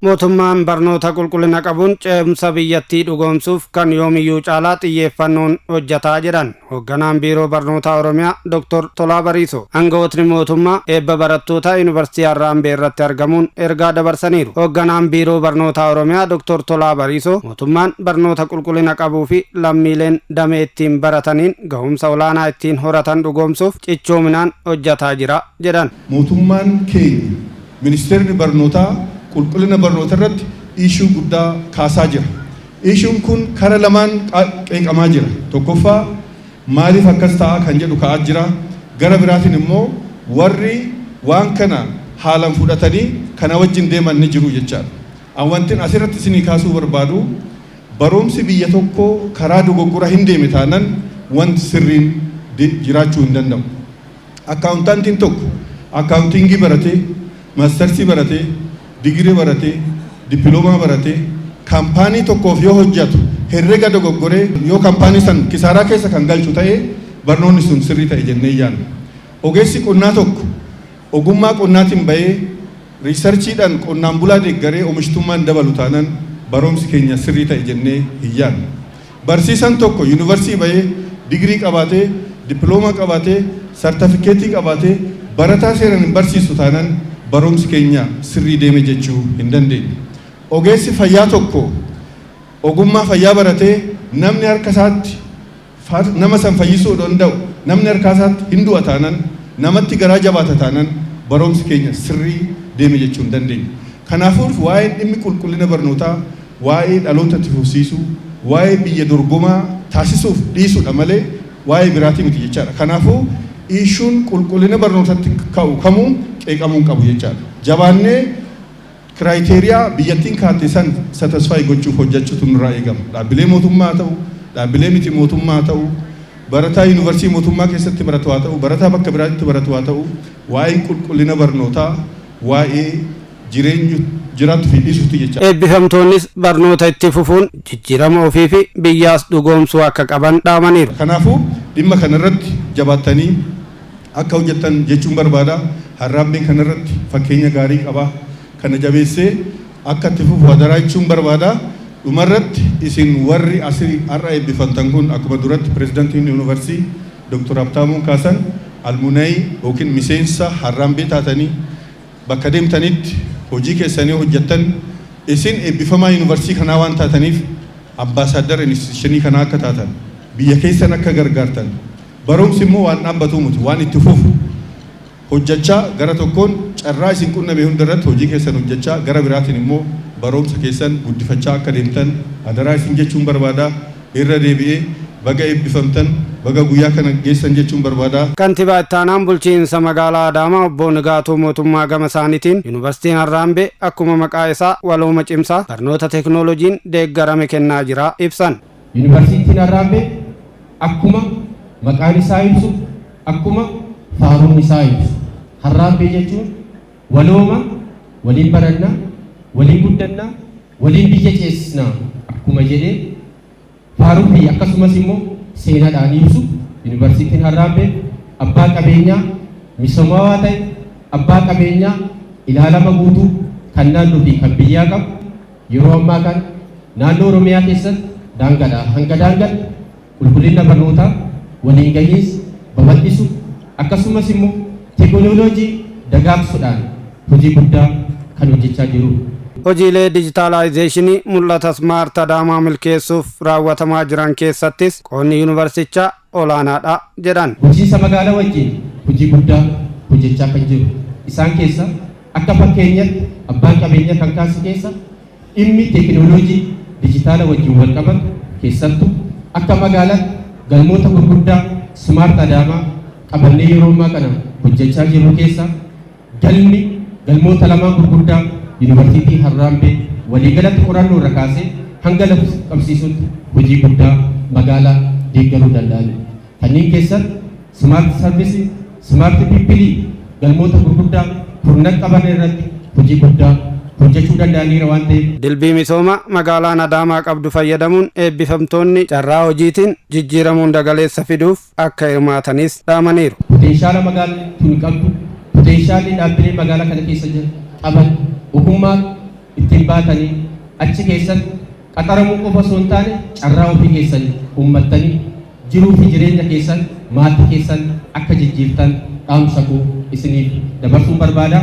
mootummaan barnoota qulqullina qabuun ce'umsa biyyattii dhugoomsuuf kan yoomiyyuu caalaa xiyyeeffannoon hojjetaa jiran hoogganaan biiroo barnoota Oromiyaa Dr. Tolaa Bariisoo aangawootni mootummaa eebba barattoota yuunivarsiitii Harraambee irratti argamuun ergaa dabarsaniiru. Hoogganaan biiroo barnoota Oromiyaa Dr. Tolaa Bariisoo mootummaan barnoota qulqullina qabuu fi lammiileen damee ittiin barataniin gahumsa olaanaa ittiin horatan dhugoomsuuf cichoominaan hojjetaa jira jedhan. Mootummaan keenya ministeerri barnootaa qulqullina barnoota irratti ishuu guddaa kaasaa jira. Ishuun kun kara lamaan qeeqamaa jira. Tokkoffaa maaliif akkas ta'a kan jedhu ka'aa jira. Gara biraatiin immoo warri waan kana haalan fudhatanii kana wajjin deeman ni jiru jechaadha. Wantin asirratti isinii kaasuu barbaadu barumsi biyya tokko karaa dogoggora hin deeme taanan wanti sirriin jiraachuu hin danda'u. Akkaawuntaantiin tokko akkaawuntiingii baratee maastarsii baratee digirii baratee dippiloomaa baratee kaampaanii tokkoof yoo hojjetu herrega dogoggoree yoo kaampaanii san kisaaraa keessa kan galchu ta'ee barnoonni sun sirrii ta'e jennee yaadna. Ogeessi qonnaa tokko ogummaa qonnaatiin bahee riisarchiidhaan qonnaan bulaa deeggaree oomishtummaan dabalu taanan barumsi keenya sirrii ta'e jennee hin yaadna. Barsiisaan tokko yuunivarsiitii bahee digirii qabaatee dippiloomaa qabaatee sartifikeetii qabaatee barataa seeraan hin barsiisu taanan barumsi keenya sirrii deeme jechuu hin dandeenye. Ogeessi fayyaa tokko ogummaa fayyaa baratee namni harka isaatti nama san fayyisuu danda'u namni harka isaatti hin du'a taanan namatti garaa jabaata taanan barumsi keenya sirrii deeme jechuu hin dandeenye. Kanaafuu waa'ee dhimmi qulqullina barnootaa waa'ee dhaloota tifsiisuu waa'ee biyya dorgomaa taasisuuf dhiisuudha malee waa'ee biraatii miti jechaadha. Kanaafuu ishuun qulqullina barnootatti ka'u kamuu qeeqamuu qabu jechaadha. Jabaannee kiraayiteriyaa biyyattiin kaa'atte san satisfaayi gochuuf hojjechuutu nurraa eegama. Dhaabbilee mootummaa ta'u, dhaabbilee miti mootummaa ta'u, barataa yuunivarsiitii mootummaa keessatti baratu haa ta'u, barataa bakka biraatti baratu haa ta'u, waa'ee qulqullina barnootaa, waa'ee jireenya jiraatu fi dhiisuuti jechaadha. Eebbifamtoonnis barnoota itti fufuun jijjiirama ofii fi biyyaas dhugoomsuu akka qaban dhaamaniiru. Kanaafuu dhimma kanarratti jabaattanii akka hojjettan jechuun barbaada. Harraambeen kanarratti fakkeenya gaarii qaba. Kana jabeessee akka itti fufu hadaraa jechuun barbaada. Dhumarratti isin warri asii har'a eebbifamtan kun akkuma duratti pirezidaantiin yuunivarsiitii Dr. Habtaamuun kaasan almuunayii yookiin miseensa Harraambee taatanii bakka deemtanitti hojii keessanii hojjettan isin eebbifamaa yuunivarsiitii kanaa waan taataniif ambaasaaddara instituushinii kanaa akka taatan biyya keessan akka gargaartan barumsi immoo waan dhaabbatu miti waan itti fufu hojjechaa gara tokkoon carraa isin qunname hundarratti hojii keessan hojjechaa gara biraatiin immoo barumsa keessan guddifachaa akka deemtan hadaraa isin jechuun barbaada. Irra deebi'ee baga eebbifamtan baga guyyaa kana geessan jechuun barbaada. Kantiibaa ittaanaan bulchiinsa magaalaa Adaamaa obbo Nigaatuu mootummaa gama isaaniitiin yuunivarsiitiin Harraambee akkuma maqaa isaa walooma cimsaa barnoota teekinooloojiin deeggarame kennaa jira ibsan. Yuunivarsiitiin Harraambee akkuma maqaan isaa ibsu akkuma faaruun isaa ibsu Harraambee jechuun walooma waliin barannaa waliin guddannaa waliin biyya ceesisnaa akkuma jedhee faaruu fi akkasumas immoo seenaadhaan ibsu yuunivarsiitiin Harraambee abbaa qabeenyaa misoomaa ta'e abbaa qabeenyaa ilaalama guutuu kan naannoo fi kan biyyaa qabu yeroo ammaa kana naannoo Oromiyaa keessatti daangadhaa hanga daangaa qulqullina barnootaa waliin gahiinsa babal'isu akkasumas immoo teekinooloojii dagaagsuudhaan hojii guddaa kan hojjechaa jiru. Hojiilee dijitaalaayizeeshinii mul'ata Smaart Adaamaa milkeessuuf raawwatamaa jiran keessattis qoonni yuunivarsiitichaa olaanaadha jedhan. Bulchiinsa magaalaa wajjin hojii guddaa hojjechaa kan jiru. Isaan keessa akka fakkeenyaatti abbaan qabeenyaa kan kaasu keessa dhimmi teekinooloojii dijitaala wajjin wal qabatu keessattuu akka magaalaatti galmoota gurguddaa Smaart Adaamaa qabannee yeroo ammaa kana hojjechaa jiru keessa galmoota lamaan gurguddaa yuunivarsiitii Harraambee waliigalatti qorannoo irra kaasee hanga lafa qabsiisutti hojii guddaa magaalaa deeggaruu danda'an. Kanneen keessatti Smaart Sarvisii, Smaart Piipilii galmoota gurguddaa kurnan qaban irratti hojii guddaa hojjechuu danda'aniira waan ta'eef. Dilbii misooma magaalaan Adaamaa qabdu fayyadamuun eebbifamtoonni carraa hojiitiin jijjiiramuun dagaleessa fiduuf akka hirmaatanis dhaamaniiru. Potenshaala magaalaan tun qabdu, potenshaali dhaabbilee magaalaa kana keessa jiran qaban ogummaa ittiin baatanii achi keessatti qaxaramuu qofa osoo hin taane carraa ofii keessan uummattanii jiruu fi jireenya keessan maatii keessan akka jijjiirtan dhaamsa koo isiniif dabarsuun barbaada.